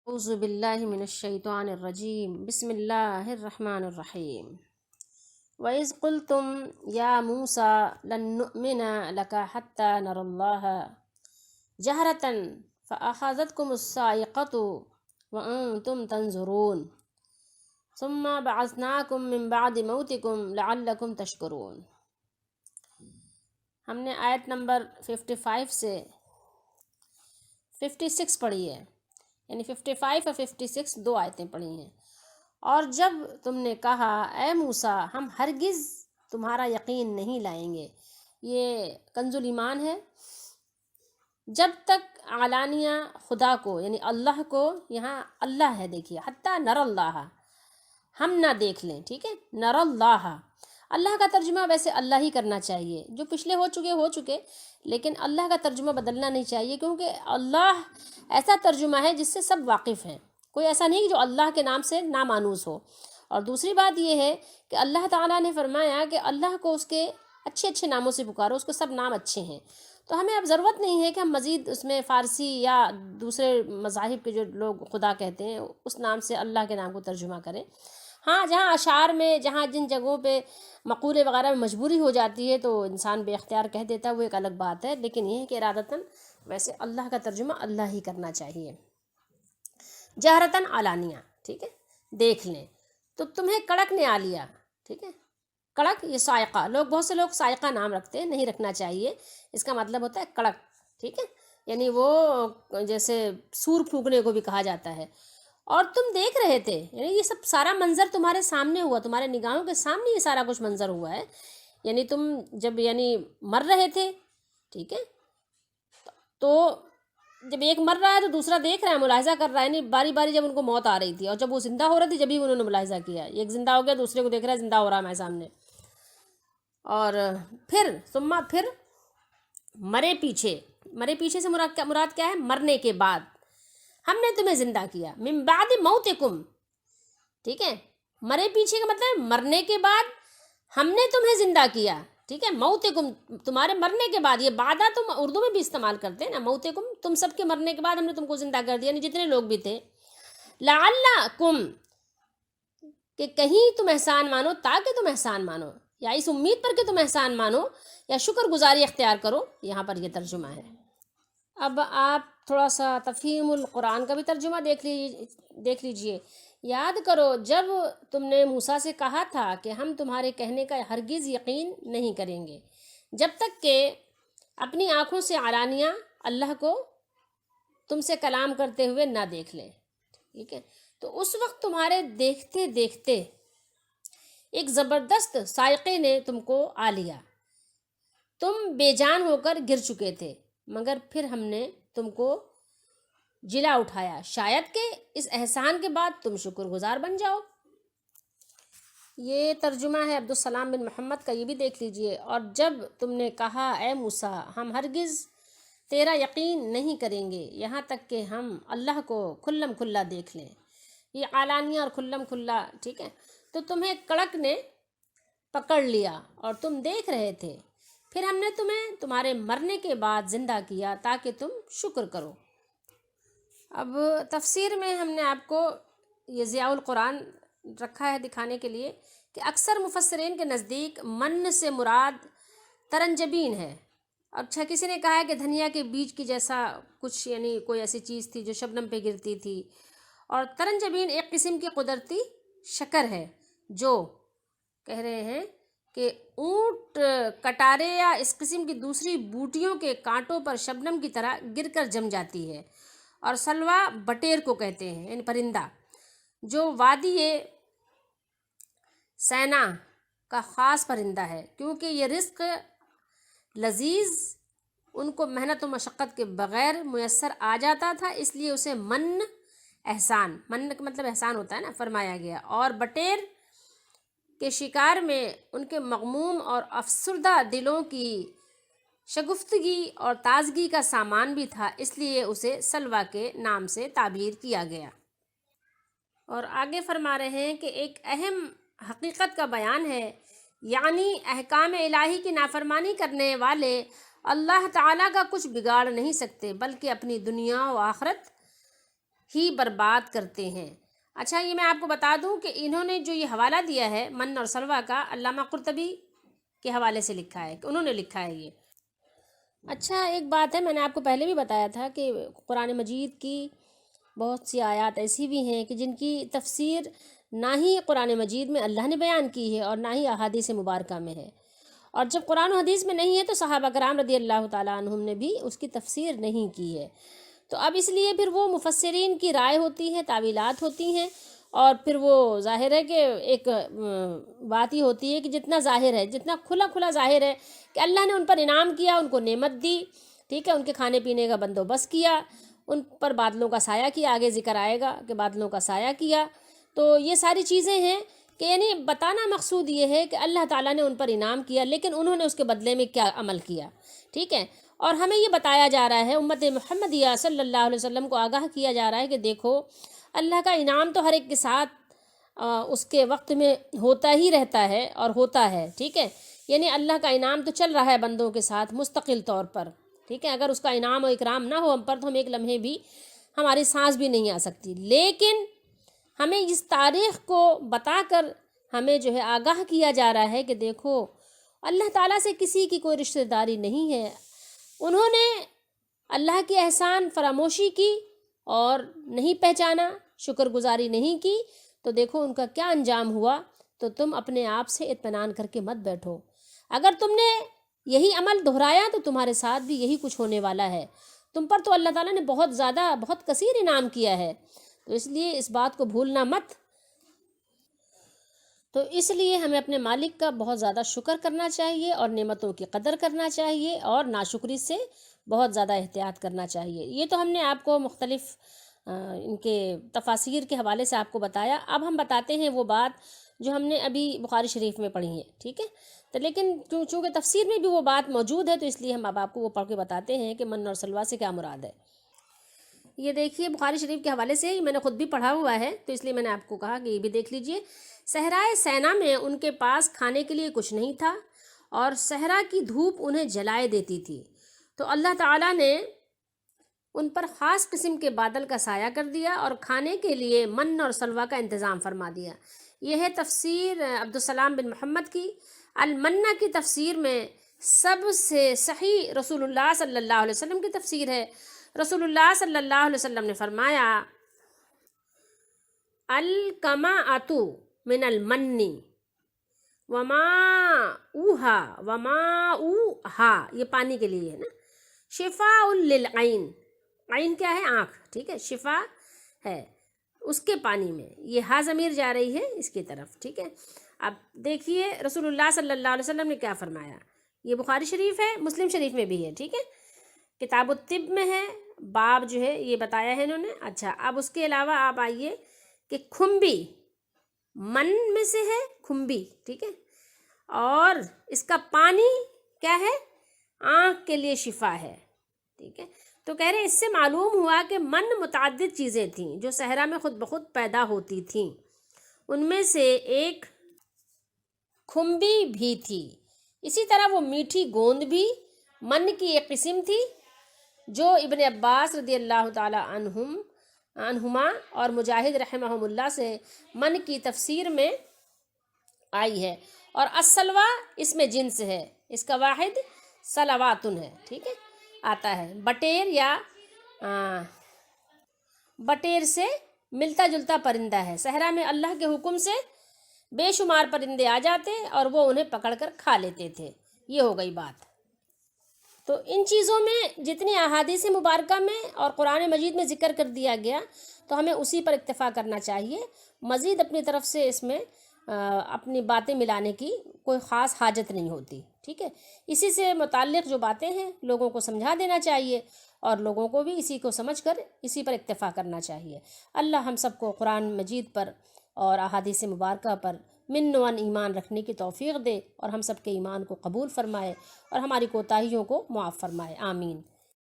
اعوذ باللہ من الشیطان الرجیم بسم اللہ الرحمن الرحیم وَإِذْ قُلْتُمْ يَا مُوسَى لَن نُّؤْمِنَ لَكَ حَتَّى نَرَى اللَّهَ جَهْرَةً فَأَخَذَتْكُمُ الصَّاعِقَةُ وَأَنْتُمْ تَنْظُرُونَ ثُمَّ بَعَثْنَاكُمْ مِنْ بَعْدِ مَوْتِكُمْ لَعَلَّكُمْ تَشْكُرُونَ۔ ہم نے آیت نمبر 55 سے 56 پڑھی ہے، یعنی 55 اور 56 دو آیتیں پڑھی ہیں۔ اور جب تم نے کہا اے موسیٰ ہم ہرگز تمہارا یقین نہیں لائیں گے، یہ کنز ایمان ہے، جب تک علانیہ خدا کو یعنی اللہ کو، یہاں اللہ ہے دیکھیے، حتیٰ نر اللہ، ہم نہ دیکھ لیں، ٹھیک ہے، نر اللہ، اللہ کا ترجمہ ویسے اللہ ہی کرنا چاہیے، جو پچھلے ہو چکے، لیکن اللہ کا ترجمہ بدلنا نہیں چاہیے، کیونکہ اللہ ایسا ترجمہ ہے جس سے سب واقف ہیں، کوئی ایسا نہیں جو اللہ کے نام سے نامانوس ہو۔ اور دوسری بات یہ ہے کہ اللہ تعالیٰ نے فرمایا کہ اللہ کو اس کے اچھے اچھے ناموں سے پکارو، اس کو سب نام اچھے ہیں، تو ہمیں اب ضرورت نہیں ہے کہ ہم مزید اس میں فارسی یا دوسرے مذاہب کے جو لوگ خدا کہتے ہیں اس نام سے اللہ کے نام کو ترجمہ کریں۔ ہاں، جہاں اشعار میں، جہاں جن جگہوں پہ مقولے وغیرہ میں مجبوری ہو جاتی ہے تو انسان بے اختیار کہہ دیتا ہے، وہ ایک الگ بات ہے، لیکن یہ ہے کہ ارادتاً ویسے اللہ کا ترجمہ اللہ ہی کرنا چاہیے۔ جہرتاً علانیہ، ٹھیک ہے، دیکھ لیں، تو تمہیں کڑک نے آ لیا، ٹھیک ہے، کڑک یہ سائقہ، بہت سے لوگ سائقہ نام رکھتے ہیں، نہیں رکھنا چاہیے، اس کا مطلب ہوتا ہے کڑک، ٹھیک ہے، یعنی وہ جیسے سور پھونکنے کو بھی کہا جاتا ہے۔ اور تم دیکھ رہے تھے، یعنی یہ سب سارا منظر تمہارے سامنے ہوا، تمہارے نگاہوں کے سامنے یہ سارا کچھ منظر ہوا ہے، یعنی تم جب مر رہے تھے، ٹھیک ہے، تو جب ایک مر رہا ہے تو دوسرا دیکھ رہا ہے، ملاحظہ کر رہا ہے، یعنی باری باری جب ان کو موت آ رہی تھی، اور جب وہ زندہ ہو رہی تھی جبھی انہوں نے ملاحظہ کیا، ایک زندہ ہو گیا دوسرے کو دیکھ رہا ہے زندہ ہو رہا ہے ہمارے سامنے۔ اور پھر مرے پیچھے سے مراد کیا ہے؟ مرنے کے بعد ہم نے تمہیں زندہ کیا، من بعد موتکم، ٹھیک ہے، مرے پیچھے کا مطلب ہے مرنے کے بعد ہم نے تمہیں زندہ کیا، ٹھیک ہے، موتکم تمہارے مرنے کے بعد، یہ بعدہ تم اردو میں بھی استعمال کرتے ہیں نا، موتکم تم سب کے مرنے کے بعد ہم نے تم کو زندہ کر دیا، یعنی جتنے لوگ بھی تھے، لعلکم کہ کہیں تم احسان مانو، تاکہ تم احسان مانو، یا اس امید پر کہ تم احسان مانو یا شکر گزاری اختیار کرو، یہاں پر یہ ترجمہ ہے۔ اب آپ تھوڑا سا تفہیم القرآن کا بھی ترجمہ دیکھ لیجئے۔ یاد کرو جب تم نے موسیٰ سے کہا تھا کہ ہم تمہارے کہنے کا ہرگز یقین نہیں کریں گے جب تک کہ اپنی آنکھوں سے علانیہ اللہ کو تم سے کلام کرتے ہوئے نہ دیکھ لیں، ٹھیک ہے، تو اس وقت تمہارے دیکھتے دیکھتے ایک زبردست سائقے نے تم کو آ لیا، تم بے جان ہو کر گر چکے تھے، مگر پھر ہم نے تم کو جلا اٹھایا، شاید کہ اس احسان کے بعد تم شکر گزار بن جاؤ۔ یہ ترجمہ ہے عبدالسلام بن محمد کا، یہ بھی دیکھ لیجئے۔ اور جب تم نے کہا اے موسیٰ ہم ہرگز تیرا یقین نہیں کریں گے یہاں تک کہ ہم اللہ کو کھلم کھلا دیکھ لیں، یہ علانیہ اور کھلم کھلا، ٹھیک ہے، تو تمہیں کڑک نے پکڑ لیا اور تم دیکھ رہے تھے، پھر ہم نے تمہیں تمہارے مرنے کے بعد زندہ کیا تاکہ تم شکر کرو۔ اب تفسیر میں ہم نے آپ کو یہ ضیاء القرآن رکھا ہے دکھانے کے لیے کہ اکثر مفسرین کے نزدیک من سے مراد ترنجبین ہے، اچھا کسی نے کہا ہے کہ دھنیا کے بیج کی جیسا کچھ، یعنی کوئی ایسی چیز تھی جو شبنم پہ گرتی تھی، اور ترنجبین ایک قسم کی قدرتی شکر ہے جو کہہ رہے ہیں کہ اونٹ کٹارے یا اس قسم کی دوسری بوٹیوں کے کانٹوں پر شبنم کی طرح گر کر جم جاتی ہے، اور سلوا بٹیر کو کہتے ہیں، یعنی پرندہ جو وادی سینا کا خاص پرندہ ہے، کیونکہ یہ رزق لذیذ ان کو محنت و مشقت کے بغیر میسر آ جاتا تھا، اس لیے اسے من کا مطلب احسان ہوتا ہے نا، فرمایا گیا، اور بٹیر کے شکار میں ان کے مغموم اور افسردہ دلوں کی شگفتگی اور تازگی کا سامان بھی تھا، اس لیے اسے سلوا کے نام سے تعبیر کیا گیا۔ اور آگے فرما رہے ہیں کہ ایک اہم حقیقت کا بیان ہے، یعنی احکام الہی کی نافرمانی کرنے والے اللہ تعالیٰ کا کچھ بگاڑ نہیں سکتے، بلکہ اپنی دنیا و آخرت ہی برباد کرتے ہیں۔ اچھا، یہ میں آپ کو بتا دوں کہ انہوں نے جو یہ حوالہ دیا ہے من اور سلویٰ کا، علامہ قرطبی کے حوالے سے لکھا ہے، کہ انہوں نے لکھا ہے یہ۔ اچھا، ایک بات ہے، میں نے آپ کو پہلے بھی بتایا تھا کہ قرآن مجید کی بہت سی آیات ایسی بھی ہیں کہ جن کی تفسیر نہ ہی قرآن مجید میں اللہ نے بیان کی ہے اور نہ ہی احادیث مبارکہ میں ہے، اور جب قرآن و حدیث میں نہیں ہے تو صحابہ کرام رضی اللہ تعالیٰ عنہم نے بھی اس کی تفسیر نہیں کی ہے۔ تو اب اس لیے پھر وہ مفسرین کی رائے ہوتی ہے، تعویلات ہوتی ہیں، اور پھر وہ ظاہر ہے کہ ایک بات یہ ہوتی ہے کہ جتنا ظاہر ہے، جتنا کھلا کھلا ظاہر ہے کہ اللہ نے ان پر انعام کیا، ان کو نعمت دی، ٹھیک ہے، ان کے کھانے پینے کا بندوبست کیا، ان پر بادلوں کا سایہ کیا، آگے ذکر آئے گا کہ بادلوں کا سایہ کیا، تو یہ ساری چیزیں ہیں کہ یعنی بتانا مقصود یہ ہے کہ اللہ تعالیٰ نے ان پر انعام کیا، لیکن انہوں نے اس کے بدلے میں کیا عمل کیا، ٹھیک ہے۔ اور ہمیں یہ بتایا جا رہا ہے، امت محمدیہ صلی اللہ علیہ وسلم کو آگاہ کیا جا رہا ہے کہ دیکھو، اللہ کا انعام تو ہر ایک کے ساتھ اس کے وقت میں ہوتا ہی رہتا ہے اور ہوتا ہے، ٹھیک ہے، یعنی اللہ کا انعام تو چل رہا ہے بندوں کے ساتھ مستقل طور پر، ٹھیک ہے۔ اگر اس کا انعام و اکرام نہ ہو ہم پر تو ہم ایک لمحے بھی، ہماری سانس بھی نہیں آ سکتی، لیکن ہمیں اس تاریخ کو بتا کر ہمیں جو ہے آگاہ کیا جا رہا ہے کہ دیکھو، اللہ تعالیٰ سے کسی کی کوئی رشتہ داری نہیں ہے، انہوں نے اللہ کی احسان فراموشی کی اور نہیں پہچانا، شکر گزاری نہیں کی، تو دیکھو ان کا کیا انجام ہوا۔ تو تم اپنے آپ سے اطمینان کر کے مت بیٹھو، اگر تم نے یہی عمل دہرایا تو تمہارے ساتھ بھی یہی کچھ ہونے والا ہے، تم پر تو اللہ تعالیٰ نے بہت زیادہ، بہت کثیر انعام کیا ہے، تو اس لیے اس بات کو بھولنا مت۔ تو اس لیے ہمیں اپنے مالک کا بہت زیادہ شکر کرنا چاہیے اور نعمتوں کی قدر کرنا چاہیے، اور ناشکری سے بہت زیادہ احتیاط کرنا چاہیے۔ یہ تو ہم نے آپ کو مختلف ان کے تفاسیر کے حوالے سے آپ کو بتایا۔ اب ہم بتاتے ہیں وہ بات جو ہم نے ابھی بخاری شریف میں پڑھی ہے، ٹھیک ہے، تو لیکن چونکہ تفسیر میں بھی وہ بات موجود ہے تو اس لیے ہم اب آپ کو وہ پڑھ کے بتاتے ہیں کہ من اور سلویٰ سے کیا مراد ہے۔ یہ دیکھیے بخاری شریف کے حوالے سے میں نے خود بھی پڑھا ہوا ہے، تو اس لیے میں نے آپ کو کہا کہ یہ بھی دیکھ لیجئے۔ صحرائے سینا میں ان کے پاس کھانے کے لیے کچھ نہیں تھا، اور صحرا کی دھوپ انہیں جلائے دیتی تھی، تو اللہ تعالیٰ نے ان پر خاص قسم کے بادل کا سایہ کر دیا اور کھانے کے لیے من اور سلویٰ کا انتظام فرما دیا۔ یہ ہے تفسیر عبدالسلام بن محمد کی۔ المنہ کی تفسیر میں سب سے صحیح رسول اللہ صلی اللہ علیہ وسلم کی تفسیر ہے۔ رسول اللہ صلی اللہ علیہ وسلم نے فرمایا، الکماءۃ من المن وماؤہا، یہ پانی کے لیے ہے نا، شفاء للعین، عین کیا ہے؟ آنکھ، ٹھیک ہے، شفا ہے اس کے پانی میں، یہ ہا ضمیر جا رہی ہے اس کی طرف، ٹھیک ہے۔ اب دیکھیے رسول اللہ صلی اللہ علیہ وسلم نے کیا فرمایا، یہ بخاری شریف ہے، مسلم شریف میں بھی ہے، ٹھیک ہے، کتاب الطب میں ہے، باب جو ہے یہ بتایا ہے انہوں نے۔ اچھا، اب اس کے علاوہ آپ آئیے کہ کھمبی من میں سے ہے، کھمبی، ٹھیک ہے، اور اس کا پانی کیا ہے؟ آنکھ کے لیے شفا ہے، ٹھیک ہے۔ تو کہہ رہے اس سے معلوم ہوا کہ من متعدد چیزیں تھیں جو صحرا میں خود بخود پیدا ہوتی تھیں، ان میں سے ایک کھمبی بھی تھی، اسی طرح وہ میٹھی گوند بھی من کی ایک قسم تھی، جو ابن عباس رضی اللہ تعالی عنہما اور مجاہد رحمہم اللہ سے من کی تفسیر میں آئی ہے، اور السلویٰ اس میں جنس ہے، اس کا واحد سلواتن ہے، ٹھیک ہے، آتا ہے بٹیر یا بٹیر سے ملتا جلتا پرندہ ہے۔ صحرا میں اللہ کے حکم سے بے شمار پرندے آ جاتے اور وہ انہیں پکڑ کر کھا لیتے تھے۔ یہ ہو گئی بات۔ تو ان چیزوں میں جتنی احادیث مبارکہ میں اور قرآن مجید میں ذکر کر دیا گیا تو ہمیں اسی پر اکتفا کرنا چاہیے، مزید اپنی طرف سے اس میں اپنی باتیں ملانے کی کوئی خاص حاجت نہیں ہوتی، ٹھیک ہے۔ اسی سے متعلق جو باتیں ہیں لوگوں کو سمجھا دینا چاہیے، اور لوگوں کو بھی اسی کو سمجھ کر اسی پر اکتفا کرنا چاہیے۔ اللہ ہم سب کو قرآن مجید پر اور احادیث مبارکہ پر من و عن ایمان رکھنے کی توفیق دے، اور ہم سب کے ایمان کو قبول فرمائے اور ہماری کوتاہیوں کو معاف فرمائے، آمین۔